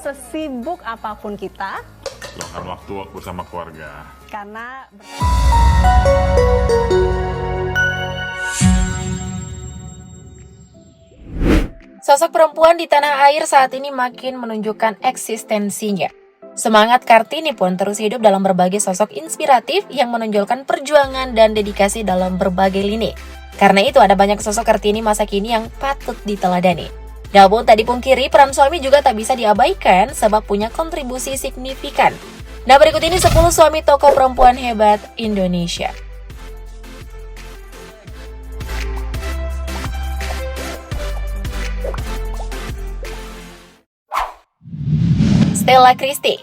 Sesibuk apapun kita, luangkan waktu bersama keluarga. karena Sosok perempuan di tanah air saat ini makin menunjukkan eksistensinya. Semangat Kartini pun terus hidup dalam berbagai sosok inspiratif yang menonjolkan perjuangan dan dedikasi dalam berbagai lini. Karena itu ada banyak sosok Kartini masa kini yang patut diteladani. Namun tak dipungkiri, peran suami juga tak bisa diabaikan sebab punya kontribusi signifikan. Nah, berikut ini 10 suami tokoh perempuan hebat Indonesia. Stella Christy.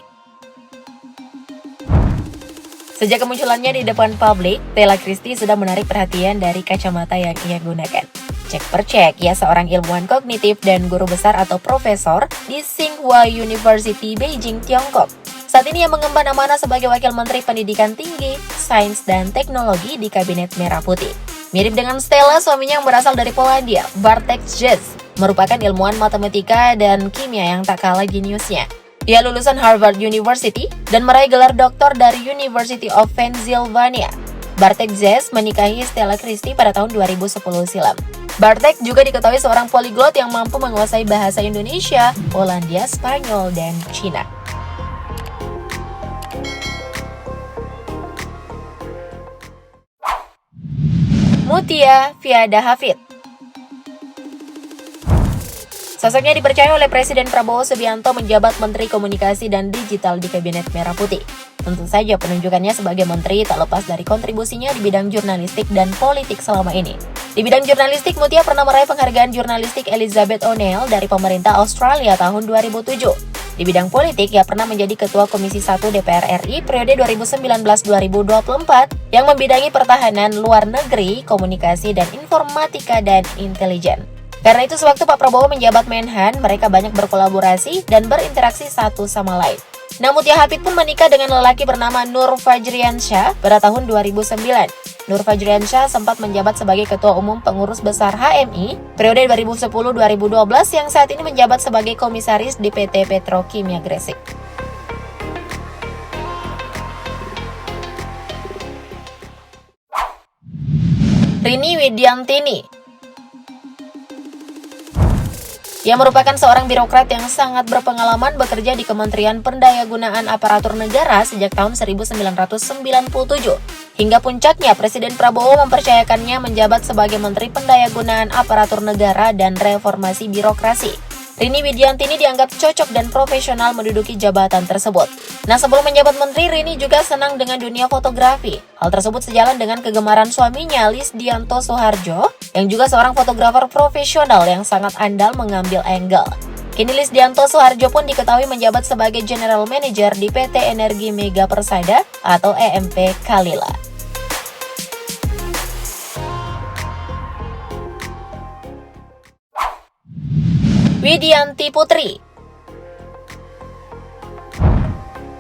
Sejak kemunculannya di depan publik, Stella Christy sudah menarik perhatian dari kacamata yang ia gunakan. Cek per cek, ia seorang ilmuwan kognitif dan guru besar atau profesor di Tsinghua University, Beijing, Tiongkok. Saat ini ia mengemban amanah sebagai Wakil Menteri Pendidikan Tinggi, Sains, dan Teknologi di Kabinet Merah Putih. Mirip dengan Stella, suaminya yang berasal dari Polandia, Bartek Jess, merupakan ilmuwan matematika dan kimia yang tak kalah jeniusnya. Ia lulusan Harvard University dan meraih gelar doktor dari University of Pennsylvania. Bartek Jess menikahi Stella Christy pada tahun 2010 silam. Bartek juga diketahui seorang poliglot yang mampu menguasai bahasa Indonesia, Polandia, Spanyol, dan Cina. Mutia Fiada Hafid. Sosoknya dipercaya oleh Presiden Prabowo Subianto menjabat Menteri Komunikasi dan Digital di Kabinet Merah Putih. Tentu saja penunjukannya sebagai menteri tak lepas dari kontribusinya di bidang jurnalistik dan politik selama ini. Di bidang jurnalistik, Mutia pernah meraih penghargaan jurnalistik Elizabeth O'Neill dari pemerintah Australia tahun 2007. Di bidang politik, ia pernah menjadi Ketua Komisi 1 DPR RI periode 2019-2024 yang membidangi pertahanan, luar negeri, komunikasi dan informatika dan intelijen. Karena itu sewaktu Pak Prabowo menjabat Menhan, mereka banyak berkolaborasi dan berinteraksi satu sama lain. Nah, Mutia Hafid pun menikah dengan lelaki bernama Nur Fajriansyah pada tahun 2009. Nur Fajriansyah sempat menjabat sebagai Ketua Umum Pengurus Besar HMI periode 2010-2012 yang saat ini menjabat sebagai Komisaris di PT Petrokimia Gresik. Rini Widiantini. Ia merupakan seorang birokrat yang sangat berpengalaman bekerja di Kementerian Pendayagunaan Aparatur Negara sejak tahun 1997. Hingga puncaknya, Presiden Prabowo mempercayakannya menjabat sebagai Menteri Pendayagunaan Aparatur Negara dan Reformasi Birokrasi. Rini Widiantini dianggap cocok dan profesional menduduki jabatan tersebut. Nah, sebelum menjabat menteri, Rini juga senang dengan dunia fotografi. Hal tersebut sejalan dengan kegemaran suaminya, Lisdianto Soeharjo, yang juga seorang fotografer profesional yang sangat andal mengambil angle. Kini Lisdianto Soeharjo pun diketahui menjabat sebagai General Manager di PT Energi Mega Persada atau EMP Kalila. Widianti Putri.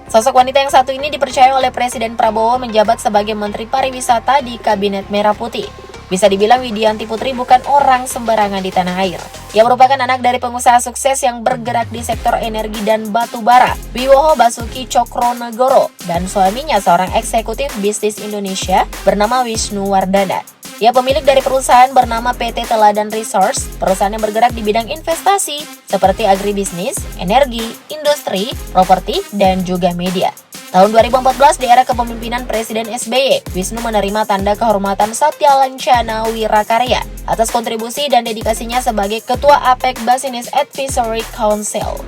Sosok wanita yang satu ini dipercaya oleh Presiden Prabowo menjabat sebagai Menteri Pariwisata di Kabinet Merah Putih. Bisa dibilang Widianti Putri bukan orang sembarangan di tanah air. Ia merupakan anak dari pengusaha sukses yang bergerak di sektor energi dan batu bara, Wiwoho Basuki Cokronegoro, dan suaminya seorang eksekutif bisnis Indonesia bernama Wisnu Wardana. Ia pemilik dari perusahaan bernama PT Teladan Resource, perusahaan yang bergerak di bidang investasi seperti agribisnis, energi, industri, properti, dan juga media. Tahun 2014 di era kepemimpinan Presiden SBY, Wisnu menerima tanda kehormatan Satya Lancana Wirakarya atas kontribusi dan dedikasinya sebagai Ketua APEC Business Advisory Council.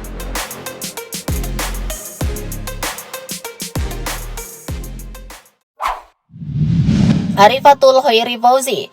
Harifatul Hoiri Fauzi.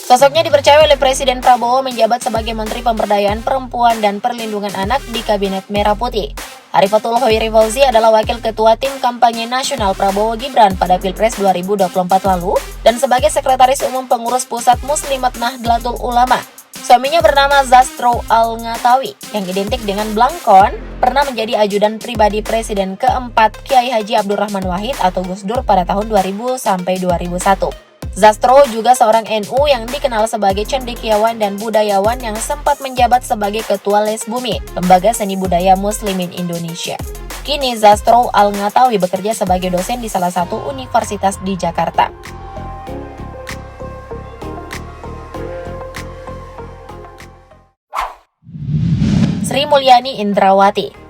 Sosoknya dipercaya oleh Presiden Prabowo menjabat sebagai Menteri Pemberdayaan Perempuan dan Perlindungan Anak di Kabinet Merah Putih. Harifatul Hoiri Fauzi adalah Wakil Ketua Tim Kampanye Nasional Prabowo Gibran pada Pilpres 2024 lalu dan sebagai Sekretaris Umum Pengurus Pusat Muslimat Nahdlatul Ulama. Suaminya bernama Zastro Al-Ngatawi, yang identik dengan Blangkon, pernah menjadi ajudan pribadi Presiden keempat Kiai Haji Abdurrahman Wahid atau Gus Dur pada tahun 2000 sampai 2001. Zastro juga seorang NU yang dikenal sebagai cendekiawan dan budayawan yang sempat menjabat sebagai Ketua Lesbumi, Lembaga Seni Budaya Muslimin Indonesia. Kini Zastro Al-Ngatawi bekerja sebagai dosen di salah satu universitas di Jakarta. Sri Mulyani Indrawati.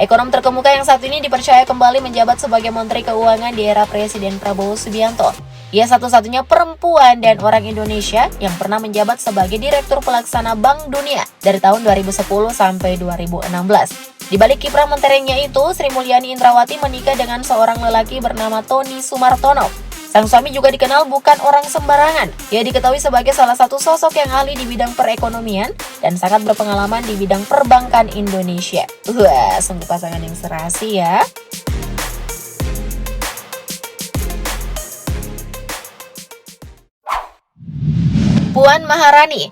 Ekonom terkemuka yang saat ini dipercaya kembali menjabat sebagai Menteri Keuangan di era Presiden Prabowo Subianto. Ia satu-satunya perempuan dan orang Indonesia yang pernah menjabat sebagai Direktur Pelaksana Bank Dunia dari tahun 2010 sampai 2016. Di balik kiprah menterengnya itu, Sri Mulyani Indrawati menikah dengan seorang lelaki bernama Tony Sumartono. Sang suami juga dikenal bukan orang sembarangan. Ia diketahui sebagai salah satu sosok yang ahli di bidang perekonomian dan sangat berpengalaman di bidang perbankan Indonesia. Wah, sungguh pasangan yang serasi ya. Puan Maharani.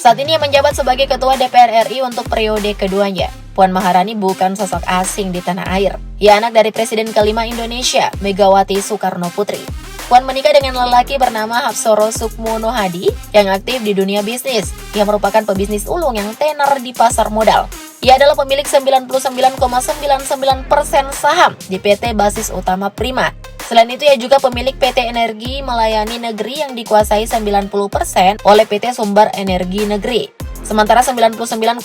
Saat ini ia menjabat sebagai Ketua DPR RI untuk periode keduanya. Puan Maharani bukan sosok asing di tanah air. Ia anak dari Presiden kelima Indonesia, Megawati Soekarno Putri. Puan menikah dengan lelaki bernama Hapsoro Sukmono Hadi yang aktif di dunia bisnis. Ia merupakan pebisnis ulung yang tenar di pasar modal. Ia adalah pemilik 99,99% saham di PT Basis Utama Prima. Selain itu, ia juga pemilik PT Energi Melayani Negeri yang dikuasai 90% oleh PT Sumber Energi Negeri. Sementara 99,99%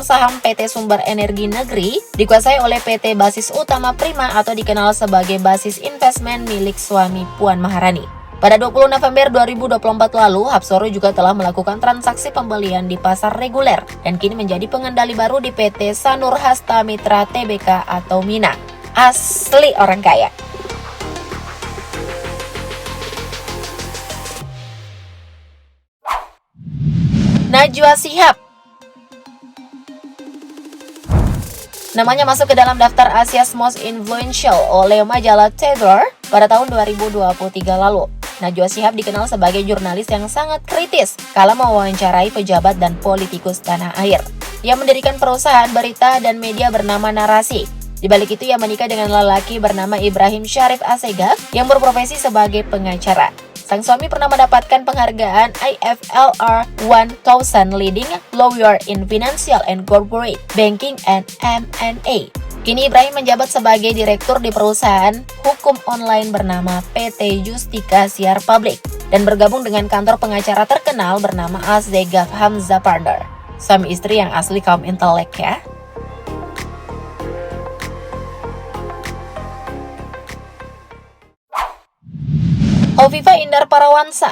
saham PT Sumber Energi Negeri dikuasai oleh PT Basis Utama Prima atau dikenal sebagai Basis Investment milik suami Puan Maharani. Pada 20 November 2024 lalu, Hapsoro juga telah melakukan transaksi pembelian di pasar reguler dan kini menjadi pengendali baru di PT Sanur Hasta Mitra Tbk atau Mina. Asli orang kaya. Najwa Shihab. Namanya masuk ke dalam daftar Asia's Most Influential oleh majalah Tether pada tahun 2023 lalu. Najwa Shihab dikenal sebagai jurnalis yang sangat kritis kala mewawancarai pejabat dan politikus tanah air. Ia mendirikan perusahaan berita dan media bernama Narasi. Di balik itu ia menikah dengan lelaki bernama Ibrahim Syarif Assegaf yang berprofesi sebagai pengacara. Sang suami pernah mendapatkan penghargaan IFLR 1000 Leading Lawyer in Financial and Corporate Banking and M&A. Kini Ibrahim menjabat sebagai direktur di perusahaan hukum online bernama PT Justika Siar Public dan bergabung dengan kantor pengacara terkenal bernama Assegaf Hamzah Partner. Suami istri yang asli kaum intelek ya. Hovifah Indar Parawansa.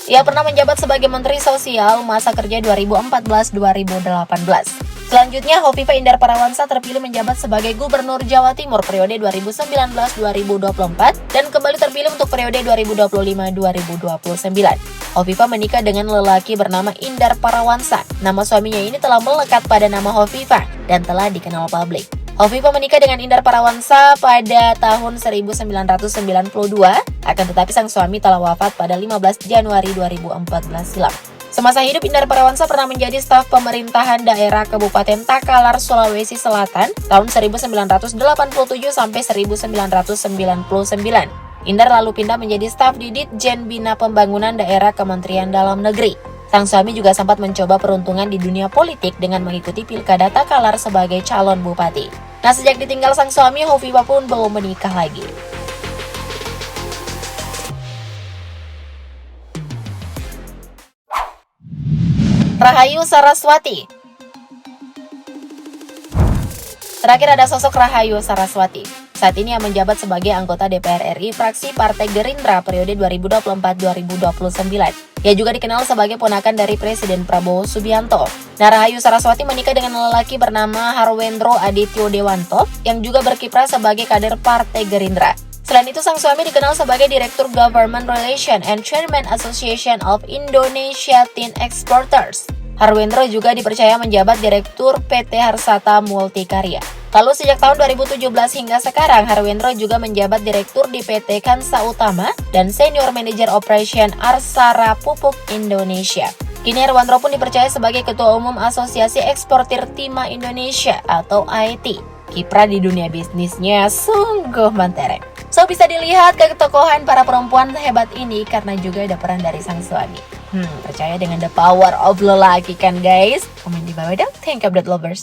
Ia pernah menjabat sebagai Menteri Sosial masa kerja 2014-2018. Selanjutnya, Hovifah Indar Parawansa terpilih menjabat sebagai Gubernur Jawa Timur periode 2019-2024 dan kembali terpilih untuk periode 2025-2029. Hovifah menikah dengan lelaki bernama Indar Parawansa. Nama suaminya ini telah melekat pada nama Hovifah dan telah dikenal publik. Hovifah menikah dengan Indar Parawansa pada tahun 1992, akan tetapi sang suami telah wafat pada 15 Januari 2014 silam. Semasa hidup, Indar Parawansa pernah menjadi staf pemerintahan daerah Kabupaten Takalar, Sulawesi Selatan tahun 1987 sampai 1999. Indar lalu pindah menjadi staf di Ditjen Bina Pembangunan Daerah Kementerian Dalam Negeri. Sang suami juga sempat mencoba peruntungan di dunia politik dengan mengikuti Pilkada Takalar sebagai calon bupati. Nah, sejak ditinggal sang suami, Hovifah pun belum menikah lagi. Rahayu Saraswati. Terakhir ada sosok Rahayu Saraswati. Saat ini ia menjabat sebagai anggota DPR RI fraksi Partai Gerindra periode 2024-2029. Ia juga dikenal sebagai ponakan dari Presiden Prabowo Subianto. Nah, Rahayu Saraswati menikah dengan lelaki bernama Harwendro Adityo Dewanto yang juga berkiprah sebagai kader Partai Gerindra. Selain itu, sang suami dikenal sebagai Direktur Government Relation and Chairman Association of Indonesia Tin Exporters. Harwendro juga dipercaya menjabat Direktur PT Harsata Multikarya. Lalu sejak tahun 2017 hingga sekarang, Harwendro juga menjabat Direktur di PT Kansa Utama dan Senior Manager Operation Arsara Pupuk Indonesia. Kini Herwandro pun dipercaya sebagai Ketua Umum Asosiasi Eksportir Timah Indonesia atau AET. Kiprah di dunia bisnisnya sungguh mentereng. So, bisa dilihat ketokohan para perempuan hebat ini karena juga ada peran dari sang suami. Percaya dengan the power of lelaki kan guys? Komen di bawah dong. Thank you update lovers.